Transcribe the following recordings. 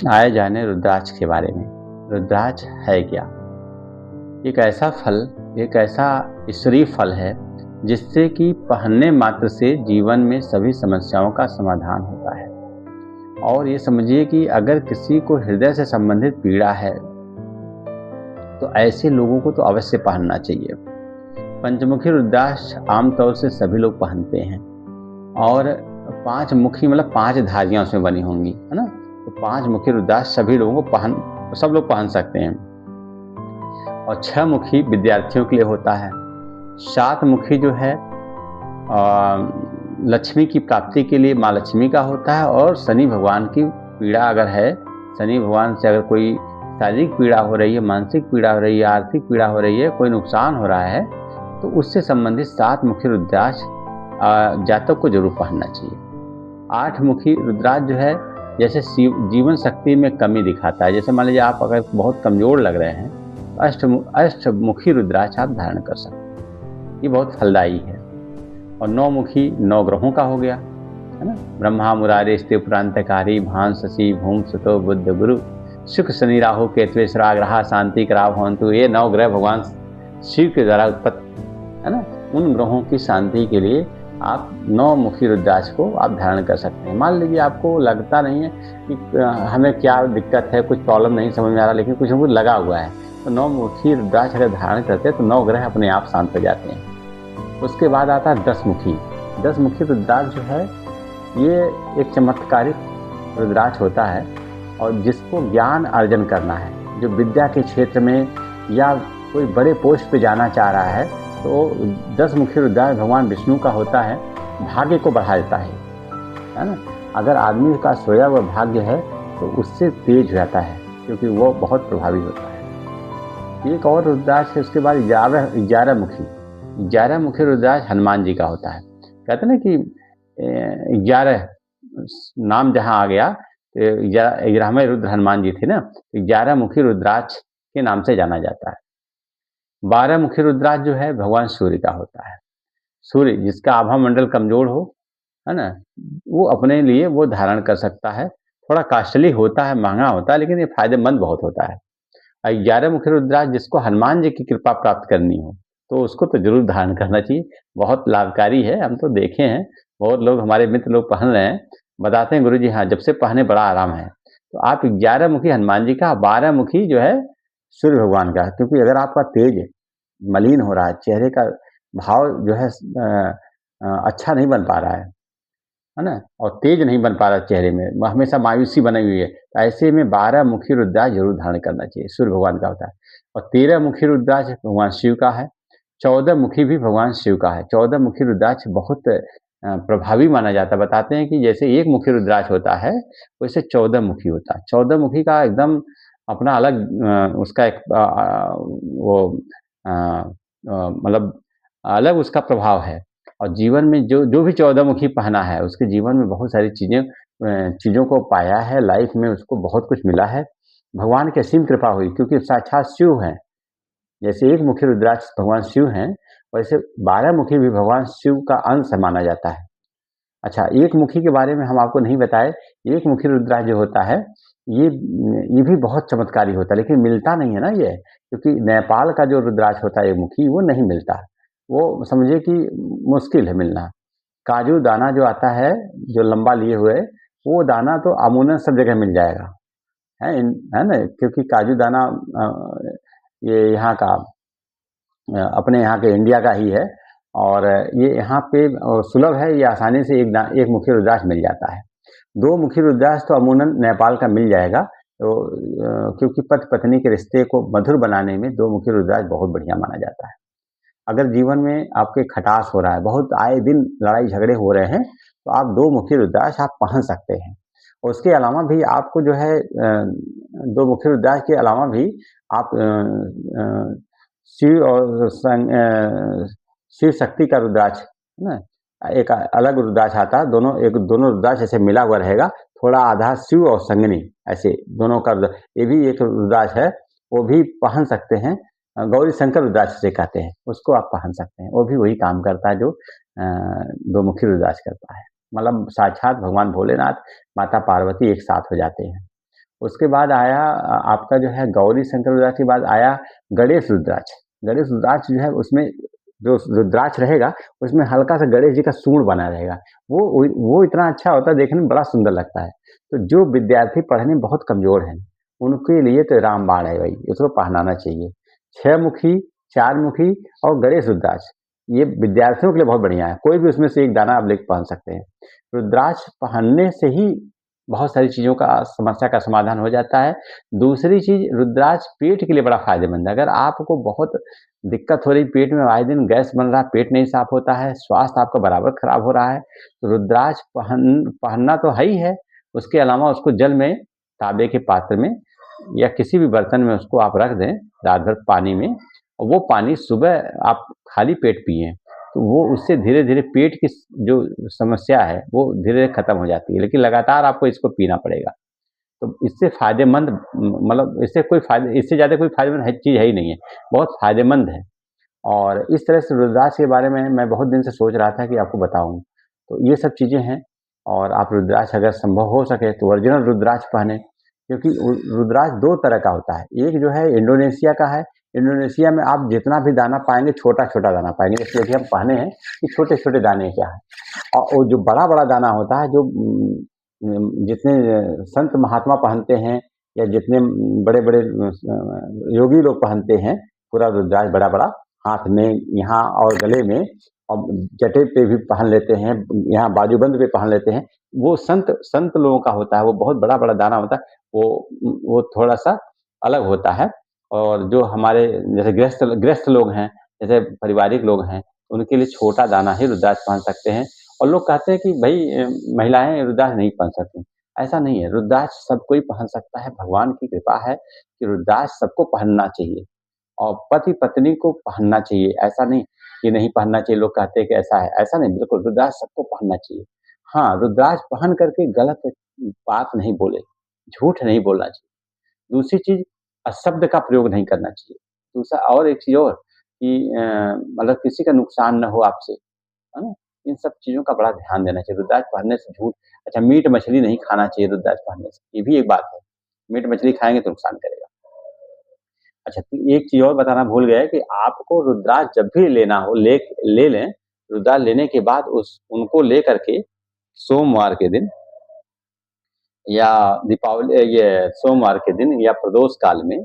आए जाने रुद्राक्ष के बारे में। रुद्राक्ष है क्या? एक ऐसा फल, एक ऐसा ईश्वरीय फल है जिससे कि पहनने मात्र से जीवन में सभी समस्याओं का समाधान होता है। और ये समझिए कि अगर किसी को हृदय से संबंधित पीड़ा है तो ऐसे लोगों को तो अवश्य पहनना चाहिए। पंचमुखी रुद्राक्ष आमतौर से सभी लोग पहनते हैं और 5 मुखी मतलब 5 धारियां उसमें बनी होंगी, है ना? तो 5 मुखी रुद्राक्ष सभी लोगों को सब लोग पहन सकते हैं। और 6 मुखी विद्यार्थियों के लिए होता है। 7 मुखी जो है लक्ष्मी की प्राप्ति के लिए माँ लक्ष्मी का होता है। और शनि भगवान की पीड़ा अगर है, शनि भगवान से अगर कोई शारीरिक पीड़ा हो रही है, मानसिक पीड़ा हो रही है, आर्थिक पीड़ा हो रही है, कोई नुकसान हो रहा है, तो उससे संबंधित 7 मुखी रुद्राक्ष जातक को जरूर पहनना चाहिए। 8 मुखी रुद्राक्ष जो है जैसे जीवन शक्ति में कमी दिखाता है। जैसे मान लीजिए आप अगर बहुत कमजोर लग रहे हैं तो अष्टमुखी रुद्राक्ष आप धारण कर सकते हैं, ये बहुत फलदायी है। और 9 मुखी 9 ग्रहों का हो गया, है ना? ब्रह्मा मुरारी स्त्रीपुरांतकारी भान शशि भूम सुतो बुद्ध गुरु शुक्र शनि राहु केतु ग्रहा शांति कराव होंतु। ये 9 ग्रह भगवान शिव के द्वारा उत्पत्ति, है ना? उन ग्रहों की शांति के लिए आप 9 मुखी रुद्राक्ष को आप धारण कर सकते हैं। मान लीजिए आपको लगता नहीं है कि हमें क्या दिक्कत है, कुछ प्रॉब्लम नहीं समझ में आ रहा, लेकिन कुछ हमको लगा हुआ है, तो 9 मुखी रुद्राक्ष अगर धारण करते हैं तो 9 ग्रह अपने आप शांत हो जाते हैं। उसके बाद आता है 10 मुखी। 10 मुखी रुद्राक्ष जो है ये एक चमत्कारिक रुद्राक्ष होता है और जिसको ज्ञान अर्जन करना है, जो विद्या के क्षेत्र में या कोई बड़े पोस्ट पे जाना चाह रहा है, तो 10 मुखी रुद्राक्ष भगवान विष्णु का होता है, भाग्य को बढ़ा देता है ना? अगर आदमी का सोया हुआ भाग्य है तो उससे तेज हो जाता है, क्योंकि वो बहुत प्रभावी होता है। एक और रुद्राक्ष है, उसके बाद 11 मुखी रुद्राक्ष हनुमान जी का होता है। कहते ना कि 11 नाम जहाँ आ गया, 11वें रुद्र हनुमान जी थे ना, 11 मुखी रुद्राक्ष के नाम से जाना जाता है। 12 मुखी रुद्राक्ष जो है भगवान सूर्य का होता है। सूर्य जिसका आभा मंडल कमजोर हो, है ना, वो अपने लिए वो धारण कर सकता है। थोड़ा कॉस्टली होता है, महंगा होता है, लेकिन ये फायदेमंद बहुत होता है। 11 मुखी रुद्राक्ष जिसको हनुमान जी की कृपा प्राप्त करनी हो तो उसको तो जरूर धारण करना चाहिए, बहुत लाभकारी है। हम तो देखे हैं, बहुत लोग हमारे मित्र लोग पहन रहे हैं, बताते हैं गुरुजी हाँ जब से पहने बड़ा आराम है। तो आप 11 मुखी हनुमान जी का, 12 मुखी जो है सूर्य भगवान का, क्योंकि अगर आपका तेज मलिन हो रहा है, चेहरे का भाव जो है अच्छा नहीं बन पा रहा है ना, और तेज नहीं बन पा रहा चेहरे में, हमेशा मायूसी बनी हुई है, तो ऐसे में 12 मुखी रुद्राक्ष जरूर धारण करना चाहिए। सूर्य भगवान का होता है। और 13 मुखी रुद्राक्ष भगवान शिव का है। 14 मुखी भी भगवान शिव का है। 14 मुखी रुद्राक्ष बहुत प्रभावी माना जाता है। बताते हैं कि जैसे 1 मुखी रुद्राक्ष होता है वैसे 14 मुखी होता है। 14 मुखी का एकदम अपना अलग उसका एक वो मतलब अलग उसका प्रभाव है। और जीवन में जो जो भी 14 मुखी पहना है उसके जीवन में बहुत सारी चीज़ों को पाया है, लाइफ में उसको बहुत कुछ मिला है। भगवान की असीम कृपा हुई, क्योंकि साक्षात शिव हैं। जैसे 1 मुखी रुद्राक्ष भगवान शिव हैं, वैसे 12 मुखी भी भगवान शिव का अंश माना जाता है। अच्छा, 1 मुखी के बारे में हम आपको नहीं बताए। 1 मुखी रुद्राक्ष जो होता है ये भी बहुत चमत्कारी होता है, लेकिन मिलता नहीं है ना ये, क्योंकि नेपाल का जो रुद्राक्ष होता है 1 मुखी वो नहीं मिलता, वो समझिए कि मुश्किल है मिलना। काजू दाना जो आता है, जो लंबा लिए हुए, वो दाना तो अमूमन सब जगह मिल जाएगा, है ना, क्योंकि काजू दाना ये यहाँ का अपने यहाँ के इंडिया का ही है, और ये यहाँ पे सुलभ है, ये आसानी से एक मुखी रुद्राक्ष मिल जाता है। 2 मुखी रुद्राक्ष तो अमूमन नेपाल का मिल जाएगा, तो क्योंकि पति पत्नी के रिश्ते को मधुर बनाने में 2 मुखी रुद्राक्ष बहुत बढ़िया माना जाता है। अगर जीवन में आपके खटास हो रहा है, बहुत आए दिन लड़ाई झगड़े हो रहे हैं, तो आप 2 मुखी रुद्राक्ष आप पहन सकते हैं। और उसके अलावा भी आपको जो है 2 मुखी रुद्राक्ष के अलावा भी आप शिव शक्ति का रुद्राक्ष, है ना, एक अलग रुद्राक्ष आता है, दोनों रुद्राक्ष ऐसे मिला हुआ रहेगा, थोड़ा आधा शिव और संगनी, ऐसे दोनों का ये भी एक रुद्राक्ष है, वो भी पहन सकते हैं। गौरी शंकर रुद्राक्ष से कहते हैं, उसको आप पहन सकते हैं, वो भी वही काम करता है जो 2 मुखी रुद्राक्ष करता है। मतलब साक्षात भगवान भोलेनाथ माता पार्वती एक साथ हो जाते हैं। उसके बाद आया आपका जो है गौरी शंकर रुद्राक्ष के बाद आया गणेश रुद्राक्ष। गणेश रुद्राक्ष जो है उसमें जो रुद्राक्ष रहेगा उसमें हल्का सा गणेश जी का सूंड बना रहेगा। वो इतना अच्छा होता है, देखने में बड़ा सुंदर लगता है। तो जो विद्यार्थी पढ़ने में बहुत कमजोर हैं उनके लिए तो रामबाण है भाई, इसको पहनाना चाहिए। 6 मुखी, 4 मुखी और गणेश रुद्राक्ष ये विद्यार्थियों के लिए बहुत बढ़िया है। कोई भी उसमें से एक दाना आप लेके पहन सकते हैं। रुद्राक्ष पहनने से ही बहुत सारी चीज़ों का समस्या का समाधान हो जाता है। दूसरी चीज़, रुद्राक्ष पेट के लिए बड़ा फ़ायदेमंद है। अगर आपको बहुत दिक्कत हो रही पेट में, आए दिन गैस बन रहा है, पेट नहीं साफ़ होता है, स्वास्थ्य आपका बराबर खराब हो रहा है, तो रुद्राक्ष पहनना तो है ही है। उसके अलावा उसको जल में, तांबे के पात्र में या किसी भी बर्तन में उसको आप रख दें रात भर पानी में, और वो पानी सुबह आप खाली पेट पिएँ, तो वो उससे धीरे-धीरे पेट की जो समस्या है वो धीरे-धीरे खत्म हो जाती है। लेकिन लगातार आपको इसको पीना पड़ेगा। तो इससे फ़ायदेमंद मतलब इससे ज़्यादा कोई फ़ायदेमंद है चीज़ है ही नहीं है। बहुत फ़ायदेमंद है। और इस तरह से रुद्राक्ष के बारे में मैं बहुत दिन से सोच रहा था कि आपको बताऊँ। तो ये सब चीज़ें हैं, और आप रुद्राक्ष अगर संभव हो सके तो ओरिजिनल रुद्राक्ष पहनें, क्योंकि रुद्राक्ष 2 तरह का होता है। एक जो है इंडोनेशिया का है। इंडोनेशिया में आप जितना भी दाना पाएँगे छोटा-छोटा दाना पाएँगे। जैसे अभी हम पहने हैं कि छोटे-छोटे दाने क्या है। और वो जो बड़ा-बड़ा दाना होता है, जो जितने संत महात्मा पहनते हैं या जितने बड़े-बड़े योगी लोग पहनते हैं, पूरा रुद्राक्ष बड़ा-बड़ा हाथ में, यहाँ और गले में, और जटे पे भी पहन लेते हैं, यहाँ बाजूबंद पे पहन लेते हैं। वो संत संत लोगों का होता है, वो बहुत बड़ा-बड़ा दाना होता है, वो थोड़ा-सा अलग होता है। और जो हमारे जैसे गृहस्थ लोग हैं, जैसे पारिवारिक लोग हैं, उनके लिए छोटा दाना ही रुद्राक्ष पहन सकते हैं। और लोग कहते हैं कि भई महिलाएँ रुद्राक्ष नहीं पहन सकती। ऐसा नहीं है, रुद्राक्ष सब कोई पहन सकता है। भगवान की कृपा है कि रुद्राक्ष सबको पहनना चाहिए, और पति-पत्नी को पहनना चाहिए। ऐसा नहीं कि नहीं पहनना चाहिए, लोग कहते हैं कि ऐसा है, ऐसा नहीं, बिल्कुल रुद्राक्ष सबको पहनना चाहिए। हाँ, रुद्राक्ष पहन कर के गलत बात नहीं बोले, झूठ नहीं बोलना चाहिए। दूसरी चीज़, अशब्द का प्रयोग नहीं करना चाहिए। दूसरा, और एक चीज़ और कि मतलब किसी का नुकसान ना हो आपसे, है ना? इन सब चीज़ों का बड़ा ध्यान देना चाहिए। रुद्राक्ष पहनने से झूठ, अच्छा, मीट मछली नहीं खाना चाहिए रुद्राक्ष पहनने से, ये भी एक बात है। मीट मछली खाएँगे तो नुकसान करेगा। अच्छा, तो एक चीज़ और बताना भूल गए कि आपको रुद्राक्ष जब भी लेना हो, ले लें। रुद्राक्ष लेने के बाद उनको लेकर के सोमवार के दिन या ये सोमवार के दिन या प्रदोष काल में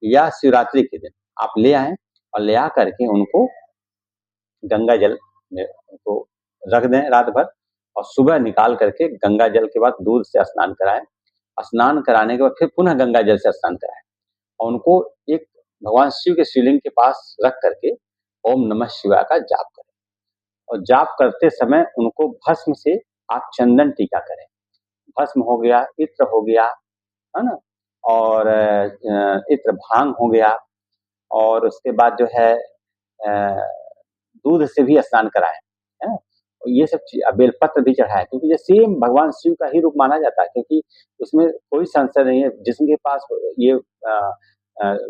या शिवरात्रि के दिन आप ले आएँ, और ले आ कर के उनको गंगा जल में उनको रख दें रात भर, और सुबह निकाल करके गंगा जल के बाद दूध से स्नान कराएँ। स्नान कराने के बाद फिर पुनः गंगा जल से स्नान कराएँ, और उनको एक भगवान शिव के शिवलिंग के पास रख करके ओम नमः शिवाय का जाप करें, और जाप करते समय उनको भस्म से आप चंदन टीका करें। भस्म हो गया, इत्र हो गया, है ना? और इत्र भांग हो गया, और उसके बाद जो है दूध से भी स्नान कराएँ, हैं? और ये सब बेलपत्र भी चढ़ाएँ, क्योंकि ये सेम भगवान शिव का ही रूप माना जाता है, क्योंकि उसमें कोई संशय नहीं है। जिसके पास ये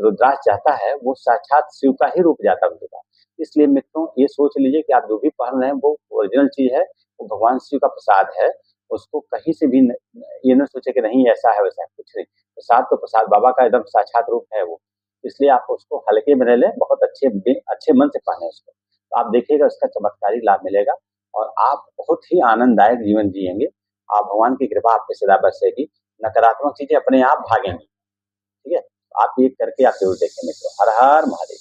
रुद्राक्ष जाता है, वो साक्षात शिव का ही रूप जाता है उनके पास। इसलिए मित्रों, ये सोच लीजिए कि आप जो भी पहन रहे हैं वो ओरिजिनल चीज़ है, वो भगवान शिव का प्रसाद है। उसको कहीं से भी ये ना सोचे कि नहीं ऐसा है वैसा है, कुछ नहीं। प्रसाद तो प्रसाद, बाबा का एकदम साक्षात रूप है वो। इसलिए आप उसको हल्के में ले लें, बहुत अच्छे मन से पहनें उसको। तो आप देखिएगा उसका चमत्कारी लाभ मिलेगा, और आप बहुत ही आनंददायक जीवन जिएँगे। आप भगवान की कृपा आप पे सदा बरसेगी, नकारात्मक चीज़ें अपने आप भागेंगी, ठीक है? आप ये करके आप ज़रूर देखें मित्रों। हर हर महादेव।